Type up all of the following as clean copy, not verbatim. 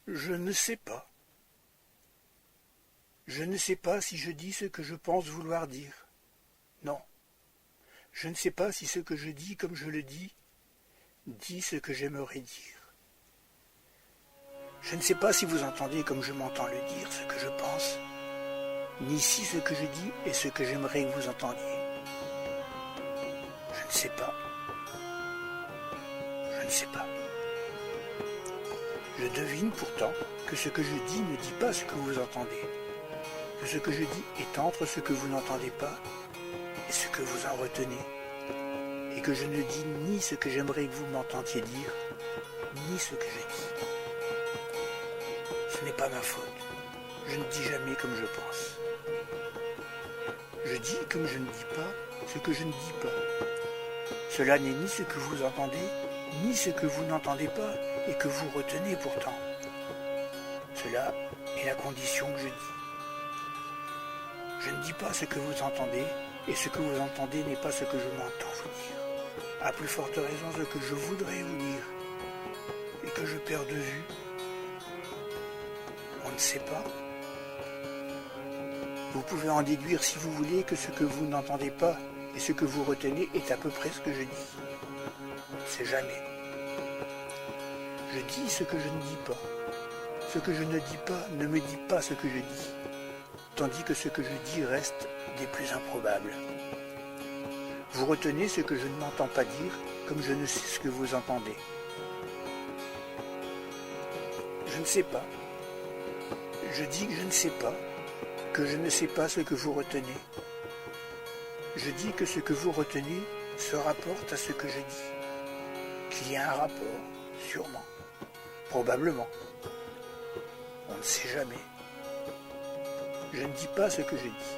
Je ne sais pas. Je ne sais pas si je dis ce que je pense vouloir dire. Non. Je ne sais pas si ce que je dis comme je le dis dit ce que j'aimerais dire. Je ne sais pas si vous entendez comme je m'entends le dire ce que je pense, ni si ce que je dis est ce que j'aimerais que vous entendiez. Je ne sais pas. Je ne sais pas. Je devine pourtant que ce que je dis ne dit pas ce que vous entendez, que ce que je dis est entre ce que vous n'entendez pas et ce que vous en retenez, et que je ne dis ni ce que j'aimerais que vous m'entendiez dire, ni ce que je dis. Ce n'est pas ma faute. Je ne dis jamais comme je pense. Je dis comme je ne dis pas ce que je ne dis pas. Cela n'est ni ce que vous entendez, ni ce que vous n'entendez pas et que vous retenez pourtant. Cela est la condition que je dis. Je ne dis pas ce que vous entendez, et ce que vous entendez n'est pas ce que je m'entends vous dire. À plus forte raison ce que je voudrais vous dire, et que je perds de vue. On ne sait pas. Vous pouvez en déduire si vous voulez que ce que vous n'entendez pas et ce que vous retenez est à peu près ce que je dis. C'est jamais. Je dis ce que je ne dis pas. Ce que je ne dis pas ne me dit pas ce que je dis, tandis que ce que je dis reste des plus improbables. Vous retenez ce que je ne m'entends pas dire, comme je ne sais ce que vous entendez. Je ne sais pas. Je dis que je ne sais pas, que je ne sais pas ce que vous retenez. Je dis que ce que vous retenez se rapporte à ce que je dis, qu'il y a un rapport, sûrement, probablement. On ne sait jamais. Je ne dis pas ce que je dis.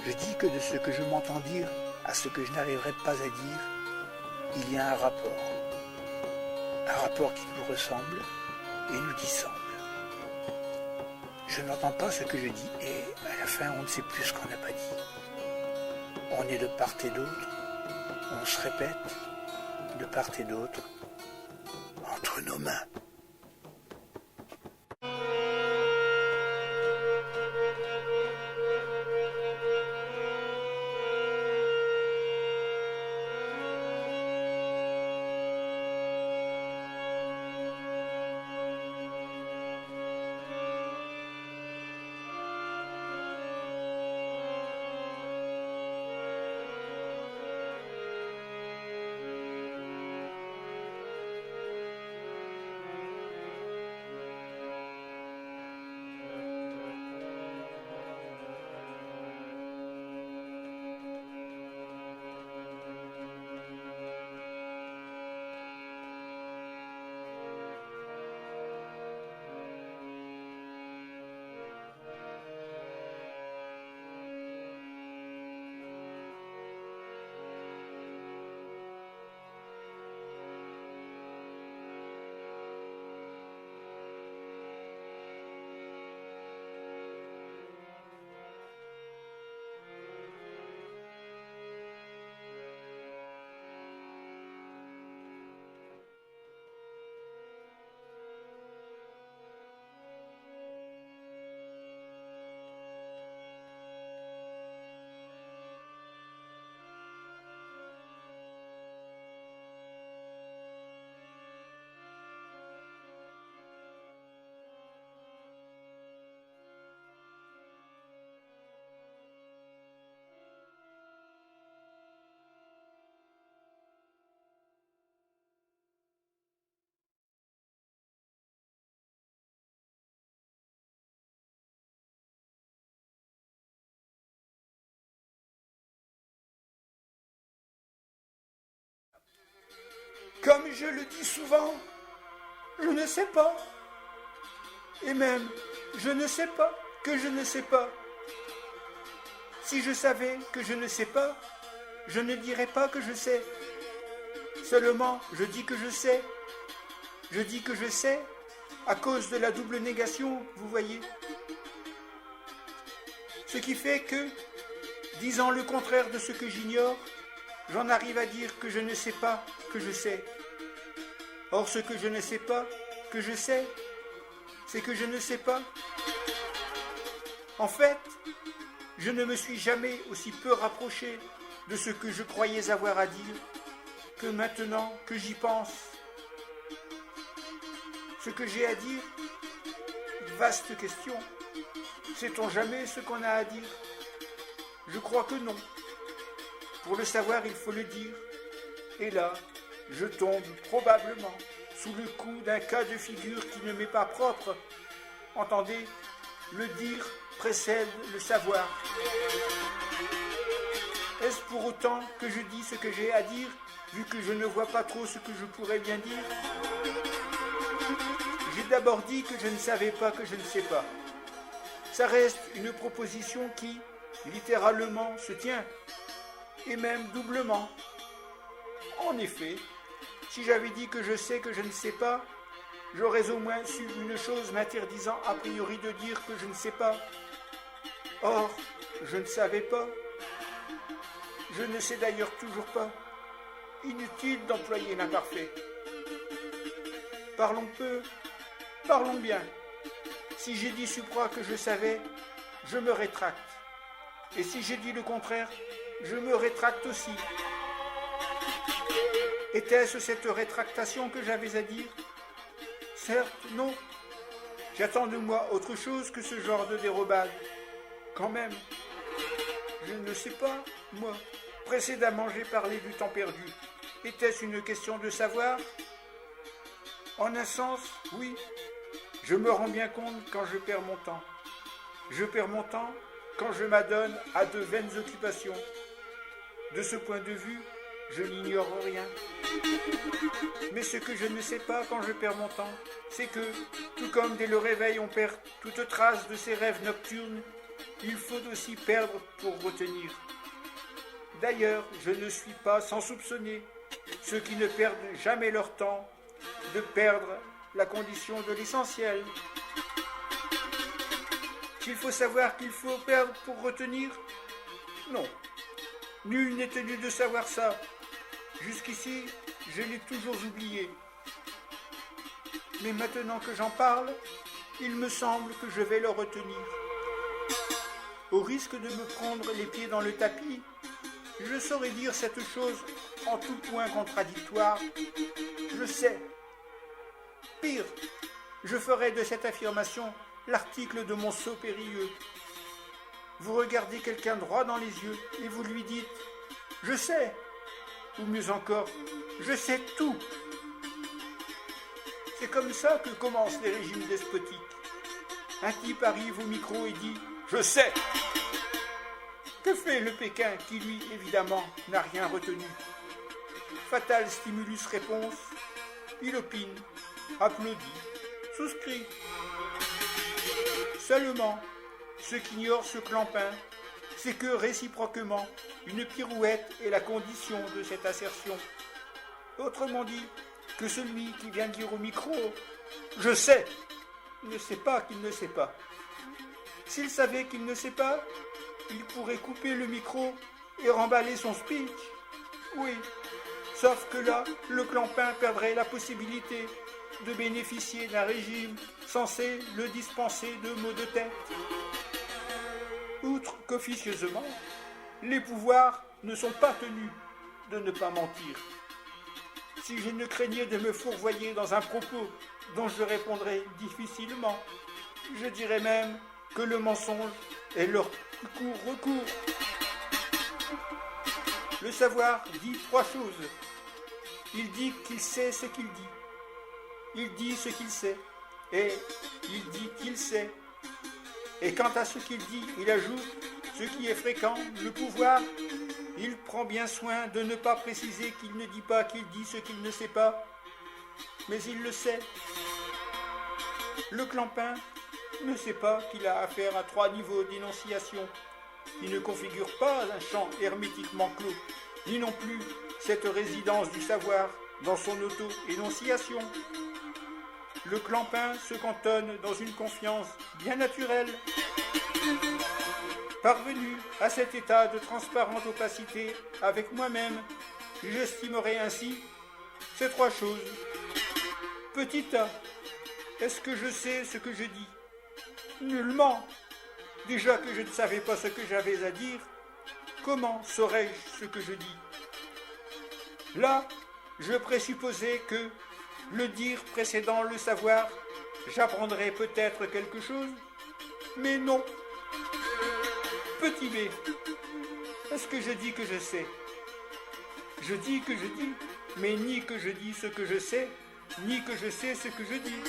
Je dis que de ce que je m'entends dire à ce que je n'arriverai pas à dire, il y a un rapport. Un rapport qui nous ressemble et nous dissemble. Je n'entends pas ce que je dis et à la fin on ne sait plus ce qu'on n'a pas dit. On est de part et d'autre, on se répète de part et d'autre, entre nos mains. Comme je le dis souvent, je ne sais pas. Et même, je ne sais pas que je ne sais pas. Si je savais que je ne sais pas, je ne dirais pas que je sais. Seulement, je dis que je sais. Je dis que je sais à cause de la double négation, vous voyez. Ce qui fait que, disant le contraire de ce que j'ignore, j'en arrive à dire que je ne sais pas que je sais. Or, ce que je ne sais pas que je sais, c'est que je ne sais pas. En fait, je ne me suis jamais aussi peu rapproché de ce que je croyais avoir à dire que maintenant que j'y pense. Ce que j'ai à dire, vaste question. Sait-on jamais ce qu'on a à dire? Je crois que non. Pour le savoir, il faut le dire. Et là, je tombe probablement sous le coup d'un cas de figure qui ne m'est pas propre. Entendez, le dire précède le savoir. Est-ce pour autant que je dis ce que j'ai à dire, vu que je ne vois pas trop ce que je pourrais bien dire? J'ai d'abord dit que je ne savais pas que je ne sais pas. Ça reste une proposition qui, littéralement, se tient, et même doublement. En effet, si j'avais dit que je sais que je ne sais pas, j'aurais au moins su une chose m'interdisant a priori de dire que je ne sais pas. Or, je ne savais pas. Je ne sais d'ailleurs toujours pas. Inutile d'employer l'imparfait. Parlons peu, parlons bien. Si j'ai dit supra que je savais, je me rétracte. Et si j'ai dit le contraire, je me rétracte aussi. Était-ce cette rétractation que j'avais à dire? Certes, non. J'attends de moi autre chose que ce genre de dérobade. Quand même. Je ne sais pas, moi. Précédemment, j'ai parlé du temps perdu. Était-ce une question de savoir? En un sens, oui. Je me rends bien compte quand je perds mon temps. Je perds mon temps quand je m'adonne à de vaines occupations. De ce point de vue, je n'ignore rien. Mais ce que je ne sais pas quand je perds mon temps, c'est que, tout comme dès le réveil on perd toute trace de ses rêves nocturnes, il faut aussi perdre pour retenir. D'ailleurs, je ne suis pas sans soupçonner ceux qui ne perdent jamais leur temps de perdre la condition de l'essentiel. Qu'il faut savoir qu'il faut perdre pour retenir? Non. Nul n'est tenu de savoir ça. Jusqu'ici, je l'ai toujours oublié. Mais maintenant que j'en parle, il me semble que je vais le retenir. Au risque de me prendre les pieds dans le tapis, je saurais dire cette chose en tout point contradictoire. Je sais. Pire, je ferai de cette affirmation l'article de mon sot périlleux. Vous regardez quelqu'un droit dans les yeux et vous lui dites « Je sais » ou mieux encore « Je sais tout ». C'est comme ça que commencent les régimes despotiques. Un type arrive au micro et dit « Je sais ». Que fait le Pékin qui, lui, évidemment, n'a rien retenu? Fatal stimulus réponse, il opine, applaudit, souscrit. Seulement, ce qu'ignore ce clampin, c'est que réciproquement, une pirouette est la condition de cette assertion. Autrement dit, que celui qui vient dire au micro « Je sais » ne sait pas qu'il ne sait pas. S'il savait qu'il ne sait pas, il pourrait couper le micro et remballer son speech. Oui, sauf que là, le clampin perdrait la possibilité de bénéficier d'un régime censé le dispenser de maux de tête. Outre qu'officieusement, les pouvoirs ne sont pas tenus de ne pas mentir. Si je ne craignais de me fourvoyer dans un propos dont je répondrais difficilement, je dirais même que le mensonge est leur plus court recours. Le savoir dit trois choses. Il dit qu'il sait ce qu'il dit. Il dit ce qu'il sait. Et il dit qu'il sait. Et quant à ce qu'il dit, il ajoute, ce qui est fréquent, le pouvoir, il prend bien soin de ne pas préciser qu'il ne dit pas qu'il dit ce qu'il ne sait pas, mais il le sait. Le clampin ne sait pas qu'il a affaire à trois niveaux d'énonciation. Il ne configure pas un champ hermétiquement clos, ni non plus cette résidence du savoir dans son auto-énonciation. Le clampin se cantonne dans une confiance bien naturelle. Parvenu à cet état de transparente opacité avec moi-même, j'estimerai ainsi ces trois choses. Petit a, Est-ce que je sais ce que je dis? Nullement. Déjà que je ne savais pas ce que j'avais à dire, comment saurais-je ce que je dis? Là, je présupposais que, le dire précédant le savoir, j'apprendrais peut-être quelque chose, mais non. Petit b, est-ce que je dis que je sais? Je dis que je dis, mais ni que je dis ce que je sais, ni que je sais ce que je dis.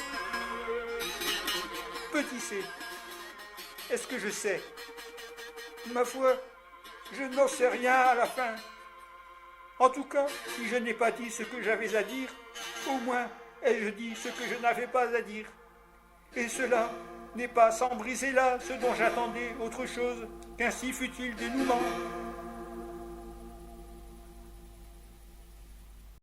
Petit c, est-ce que je sais? Ma foi, je n'en sais rien à la fin. En tout cas, si je n'ai pas dit ce que j'avais à dire, au moins ai-je dit ce que je n'avais pas à dire. Et cela n'est pas sans briser là ce dont j'attendais autre chose qu'un si futile dénouement.